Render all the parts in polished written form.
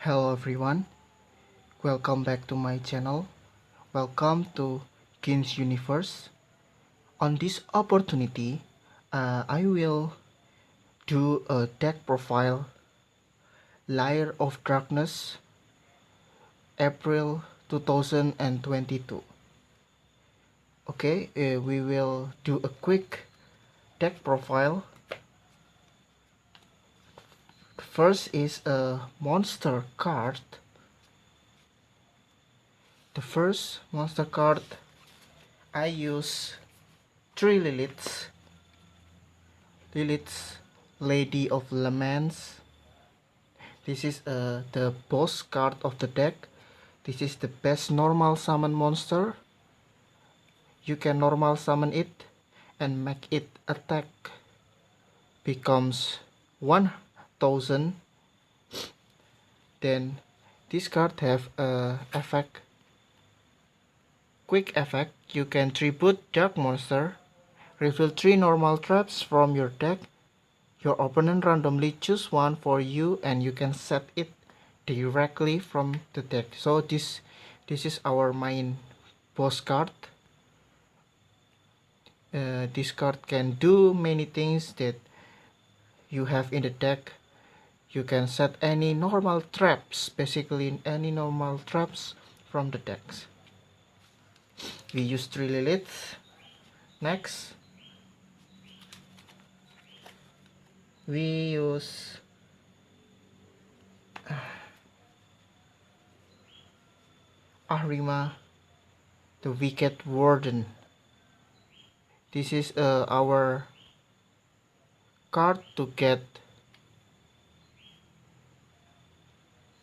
Hello everyone, welcome back to my channel. Welcome to Games Universe. On this opportunity, I will do a deck profile Lair of Darkness April 2022. Okay, we will do a quick deck profile. First is a monster card. The first monster card I use 3 Liliths. Lady of Laments. This is the boss card of the deck. This is the best normal summon monster. You can normal summon it and make it attack becomes 1000. Then this card have a effect, quick effect. You can tribute dark monster, reveal 3 normal traps from your deck. Your opponent randomly choose one for you and you can set it directly from the deck. So this is our main boss card. This card can do many things that you have in the deck. You can set any normal traps, basically any normal traps from the decks. We use 3 Lilith. Next, we use Arima, the Wicked Warden. This is our card to get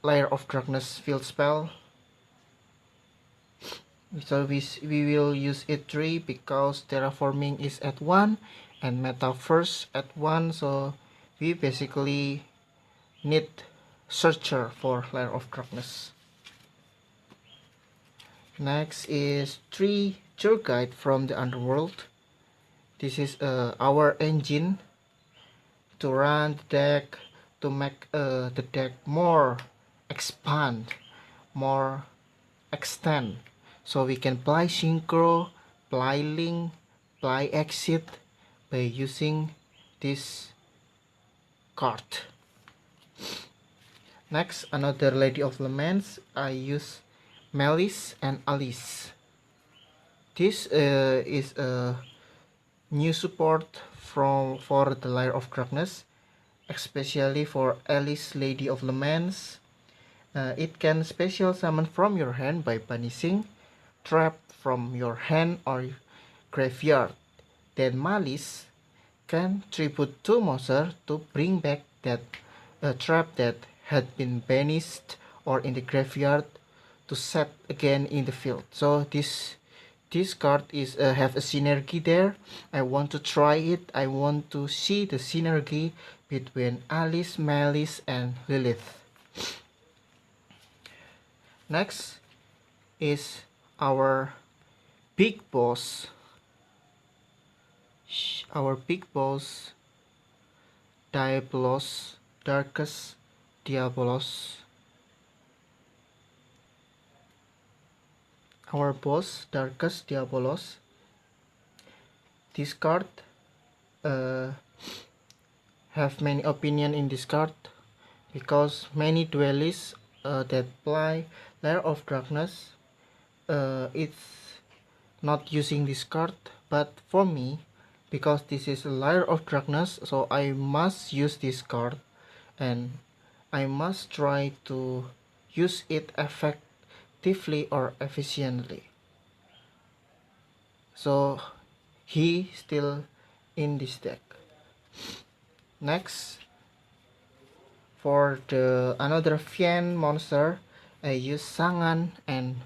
Lair of Darkness field spell. So we will use it 3 because terraforming is at 1 and metaverse at 1, so we basically need searcher for Lair of Darkness. Next is 3 tour guide from the underworld. This is our engine to run the deck, to make the deck more expand, more extend. So we can play synchro, play link, play exit by using this card. Next, another Lady of Laments. I use Melis and Alice. This is a new support for the Lair of Darkness, especially for Alice, Lady of Laments. It can special summon from your hand by banishing trap from your hand or graveyard. Then Malice can tribute 2 monsters to bring back that trap that had been banished or in the graveyard to set again in the field. So this card is have a synergy there. I want to try it. I want to see the synergy between Alice, Malice and Lilith. Next is our big boss. Diabolos, Darkest Diabolos. Our boss, Darkest Diabolos. This card have many opinion in this card because many duelists that play Lair of Darkness it's not using this card, but for me, because this is a Lair of Darkness, so I must use this card and I must try to use it effectively or efficiently. So he still in this deck. Next, for the another Fiend monster, I use Sangan and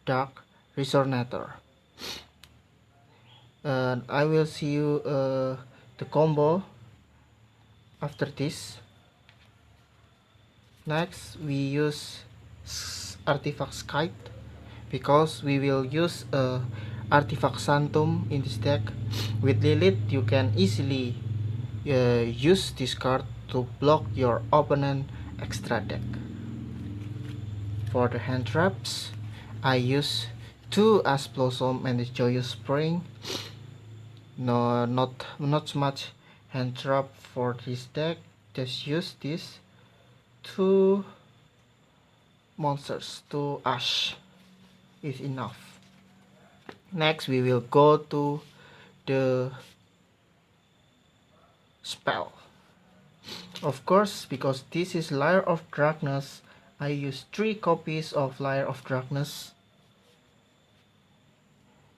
Dark Resonator. I will see you the combo after this. Next, we use Artifact Skite because we will use Artifact Santum in this deck. With Lilith, you can easily use this card to block your opponent extra deck. for the hand traps, I use 2 Ash Blossom and the Joyous Spring. No, not much hand trap for this deck. Just use these 2 monsters, 2 Ash is enough. Next we will go to the spell. Of course, because this is Lair of Darkness, I use 3 copies of Lair of Darkness.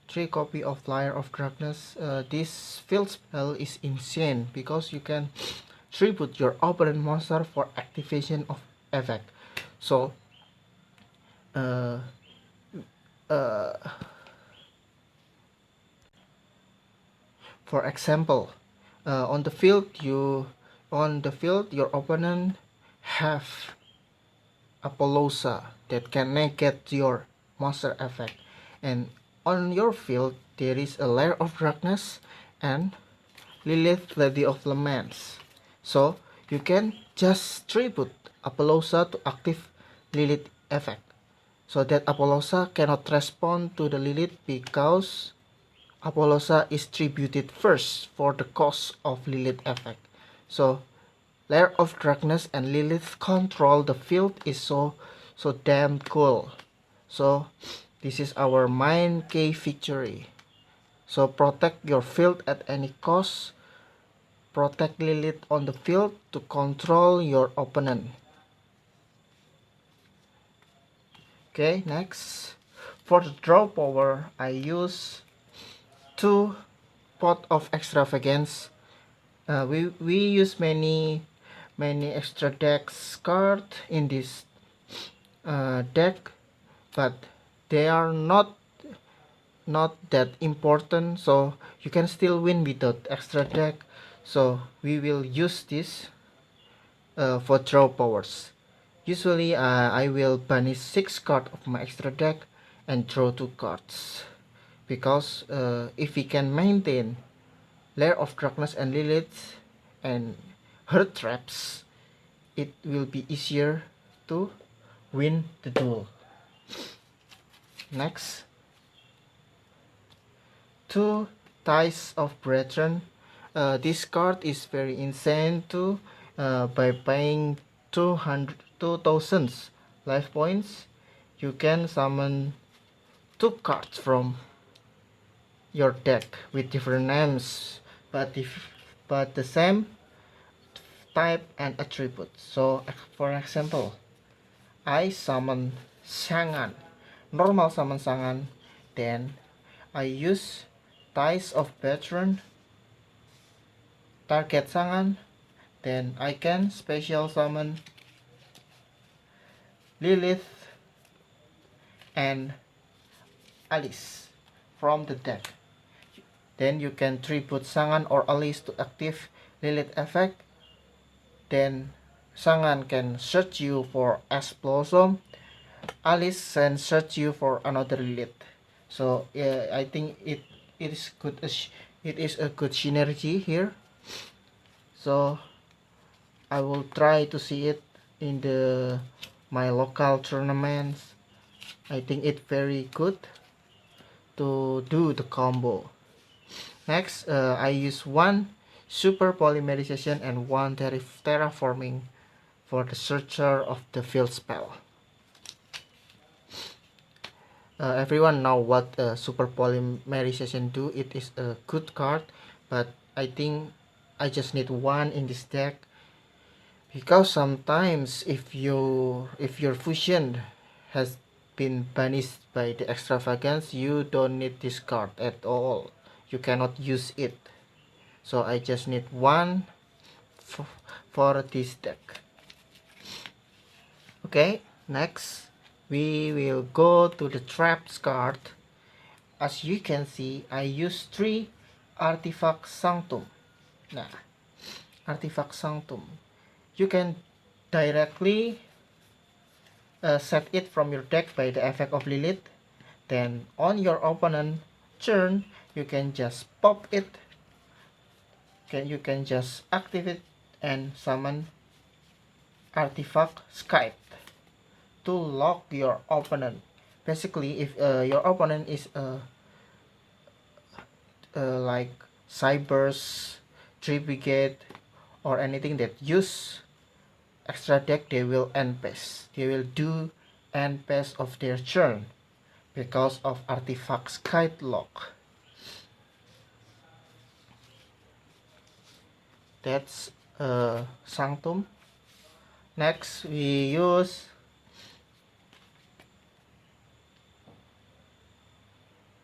3 copy of Lair of Darkness. This field spell is insane because you can tribute your opponent monster for activation of effect. So uh, uh, for example, on the field your opponent have Apollousa that can negate your monster effect, and on your field there is a Lair of Darkness and Lilith, Lady of Laments. So you can just tribute Apollousa to active Lilith effect, so that Apollousa cannot respond to the Lilith because Apollousa is tributed first for the cost of Lilith effect. So Lair of Darkness and Lilith control the field is so damn cool. So this is our main key victory. So protect your field at any cost. Protect Lilith on the field to control your opponent. Okay, next. For the draw power, I use 2 Pot of Extravagance. We use many extra decks card in this deck, but they are not that important, so you can still win without extra deck. So we will use this for draw powers. Usually I will banish 6 cards of my extra deck and draw 2 cards, because if we can maintain Lair of Darkness and Lilith and her traps, it will be easier to win the duel. Next, 2 Ties of Brethren. This card is very insane too. By paying 2000 life points, you can summon 2 cards from your deck with different names, but the same type and attributes. So for example, I summon Sangan, normal summon Sangan, then I use Ties of Veteran, target Sangan, then I can special summon Lilith and Alice from the deck. Then you can tribute Sangan or Alice to active Lilith effect. Then Sangan can search you for Ash Blossom. Alice can search you for another Lilith. So I think it is good. It is a good synergy here. So I will try to see it in my local tournaments. I think it's very good to do the combo. Next, I use 1 super polymerization and 1 terraforming for the searcher of the field spell. Everyone know what super polymerization do. It is a good card, but I think I just need 1 in this deck, because sometimes if your fusion has been banished by the extravagance, you don't need this card at all. You cannot use it. So I just need 1 for this deck. Okay, next we will go to the traps card. As you can see, I use 3 Artifact Sanctum. Nah, Artifact Sanctum. You can directly set it from your deck by the effect of Lilith. Then on your opponent turn, you can just pop it. You can just activate and summon Artifact Skype to lock your opponent. Basically, if your opponent is like cybers, tree brigade, or anything that use extra deck, they will end pass. They will do end pass of their turn because of artifacts kite lock. That's Sanctum. Next we use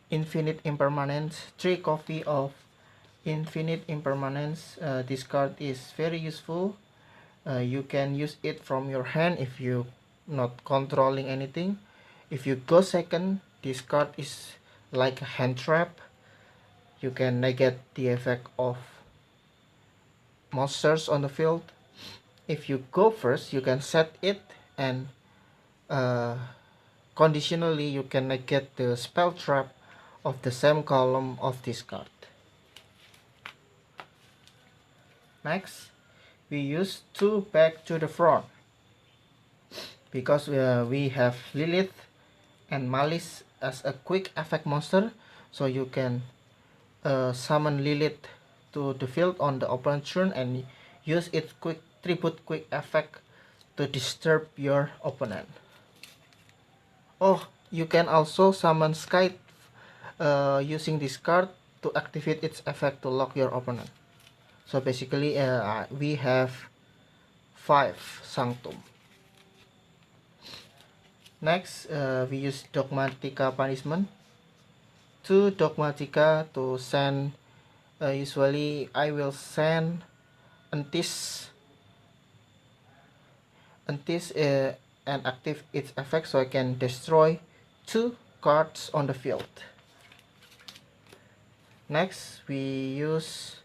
Infinite Impermanence. 3 copy of Infinite Impermanence. This card is very useful. You can use it from your hand if you not controlling anything. If you go second, this card is like a hand trap. You can negate the effect of monsters on the field. If you go first, you can set it, and conditionally you can negate the spell trap of the same column of this card. Next, we use 2 back to the front because we have Lilith and Malice as a quick effect monster, so you can summon Lilith to the field on the opponent's turn and use its quick tribute quick effect to disturb your opponent. Oh, you can also summon Sky using this card to activate its effect to lock your opponent. So basically we have 5 Sanctum. Next we use Dogmatica Punishment. 2 Dogmatica to send, usually I will send Antis and active its effect so I can destroy 2 cards on the field. Next we use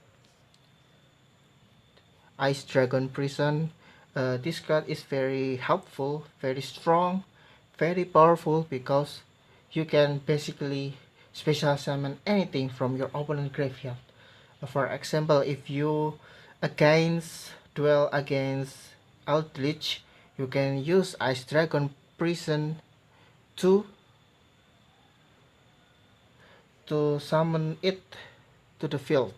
Ice Dragon Prison. This card is very helpful, very strong, very powerful because you can basically special summon anything from your opponent graveyard. For example, if you duel against Eldritch, you can use Ice Dragon Prison to summon it to the field.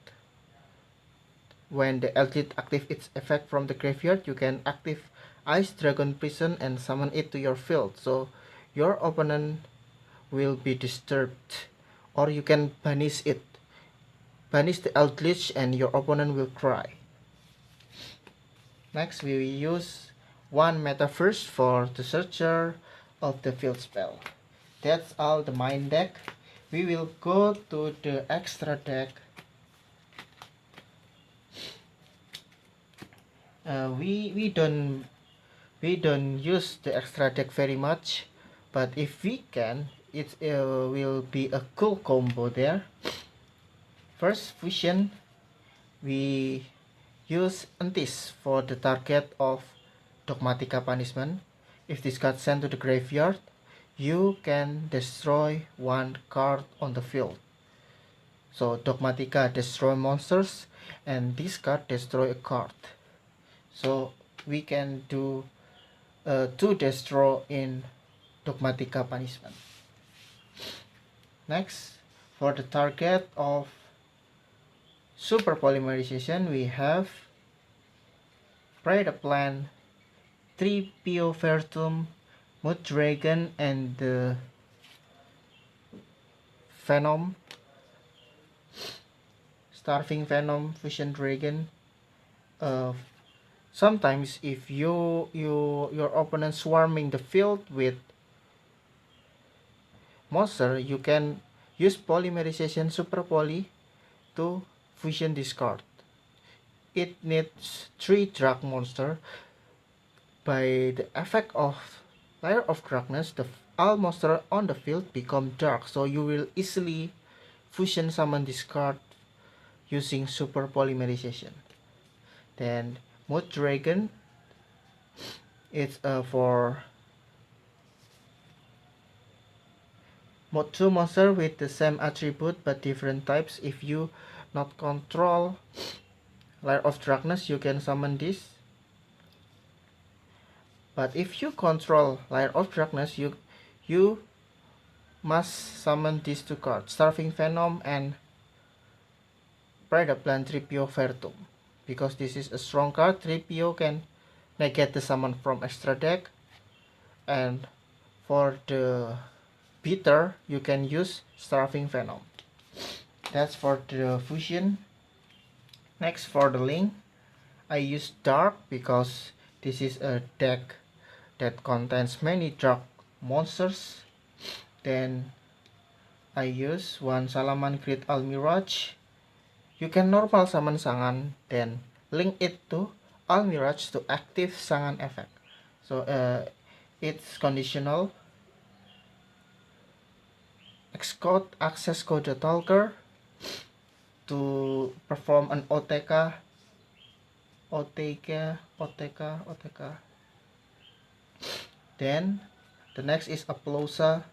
When the Eldritch activates its effect from the graveyard, you can active Ice Dragon Prison and summon it to your field, so your opponent will be disturbed. Or you can banish it. Banish the Eldritch and your opponent will cry. Next we will use 1 Metaverse for the searcher of the field spell. That's all the main deck. We will go to the extra deck. We don't use the extra deck very much, but if we can, it will be a cool combo there. First fusion, we use Antis for the target of Dogmatica Punishment. If this card sent to the graveyard, you can destroy 1 card on the field. So Dogmatica destroy monsters and this card destroy a card. So we can do 2 destroy in Dogmatica Punishment. Next, for the target of Super Polymerization, we have Pray the Plan, 3 Pio Vertum, Mood Dragon, and the Venom, Starving Venom, Fusion Dragon. Sometimes if your opponent swarming the field with monster, you can use Polymerization Super Poly to fusion this card. It needs 3 dark monster. By the effect of Lair of Darkness, all monster on the field become dark, so you will easily fusion summon this card using Super Polymerization. Then Mood Dragon, it's for Mode 2 monster with the same attribute but different types. If you not control Lair of Darkness, you can summon this. But if you control Lair of Darkness, you must summon these two cards, Starving Venom and Predaplan Tripio Vertum. Because this is a strong card, Tripio can negate the summon from extra deck, and for the bitter you can use Starving Venom. That's for the fusion. Next, for the link, I use dark because this is a deck that contains many dark monsters. Then I use one Salaman Great Almirage. You can normal summon Sangan, then link it to Almirage to active Sangan effect. So it's conditional. Xcode access code the talker to perform an OTK. Then the next is Applausa.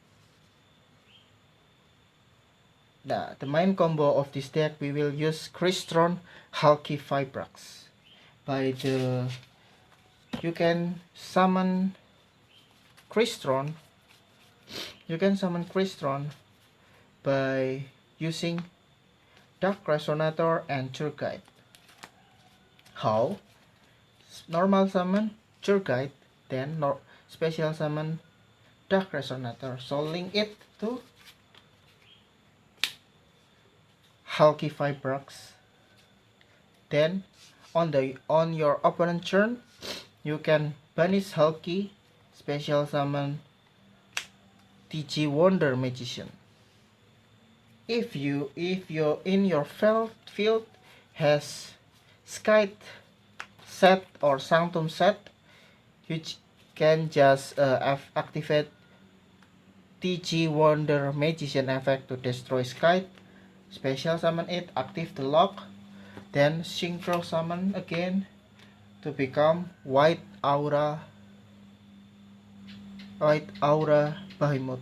The main combo of this deck, we will use Crystron Hulky Vibrax. You can summon Crystron. By using Dark Resonator and Tour Guide. How? Normal summon Tour Guide, then special summon Dark Resonator. So link it to Hulky Vibrax. Then on your opponent turn, you can banish Hulky, special summon TG Wonder Magician. If your in your field has Skite set or Sanctum set, you can just activate TG Wonder Magician effect to destroy Skite, special summon it, active the lock, then synchro summon again to become White Aura Behemoth.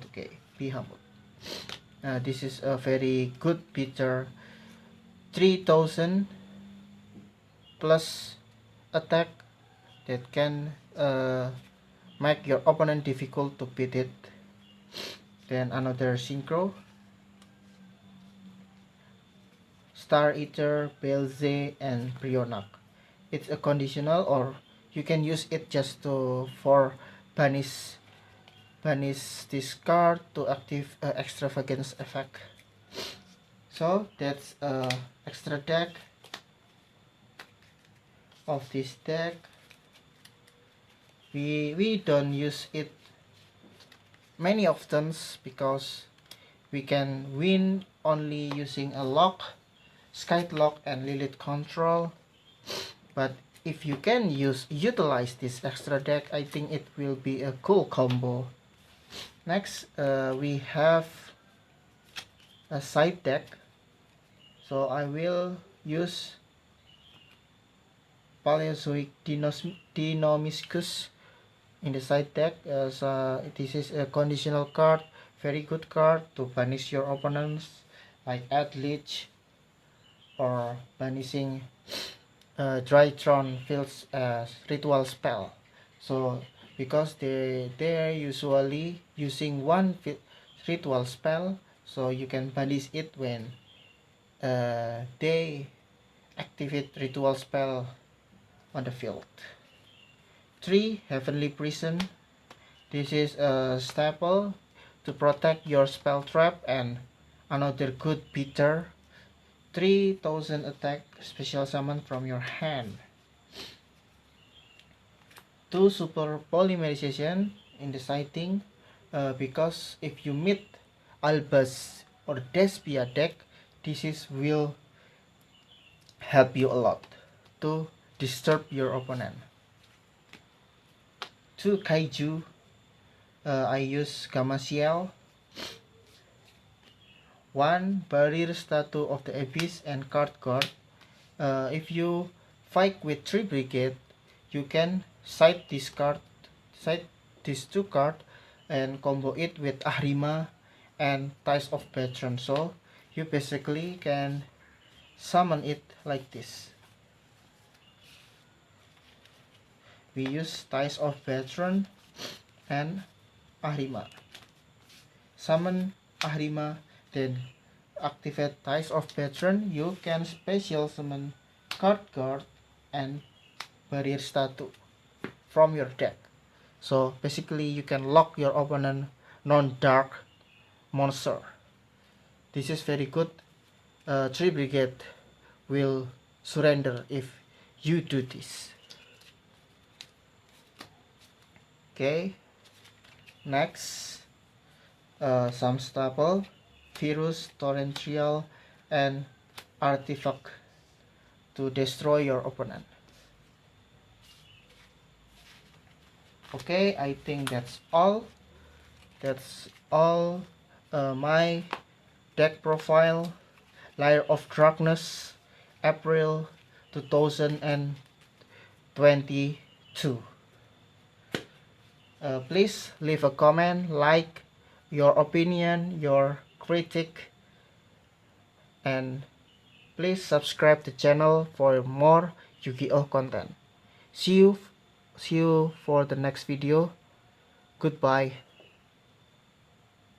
Okay, Behemoth. This is a very good bitter. 3000 plus attack that can make your opponent difficult to beat it. Then another synchro, Star Eater, Belze, and Brionac. It's a conditional, or you can use it just for banish this card to active extravagance effect. So that's extra deck of this deck. We don't use it many often because we can win only using a lock, Skite lock, and Lilith control. But if you can utilize this extra deck, I think it will be a cool combo. Next, we have a side deck. So I will use Paleozoic Deinonychus in the side deck. So this is a conditional card, very good card to banish your opponents, like add leech or banishing Drytron Fields ritual spell. So because they are usually using one ritual spell, so you can banish it when they activate ritual spell on the field. 3. Heavenly Prison. This is a staple to protect your spell trap, and another good bitter. 3000 attack, special summon from your hand. 2. Super Polymerization in the sighting, because if you meet Albus or Despia deck, this will help you a lot to disturb your opponent. 2. Kaiju. I use Gamasiel. 1. Barrier Statue of the Abyss and Card Guard. If you fight with 3 Brigade, you can side these two cards and combo it with Ahrima and Ties of Patron. So you basically can summon it like this. we use Ties of Veteran and Ahrima. Summon Ahrima, then activate Ties of Veteran. You can special summon Card Guard and Barrier Statue from your deck. So basically you can lock your opponent non-dark monster. This is very good. 3 Brigade will surrender if you do this. Okay, next some staple, Virus, Torrential, and Artifact to destroy your opponent. Okay, I think that's all. My deck profile, Lair of Darkness, April 2022. Please leave a comment, like, your opinion, your critique, and please subscribe the channel for more Yu-Gi-Oh content. See you for the next video. Goodbye.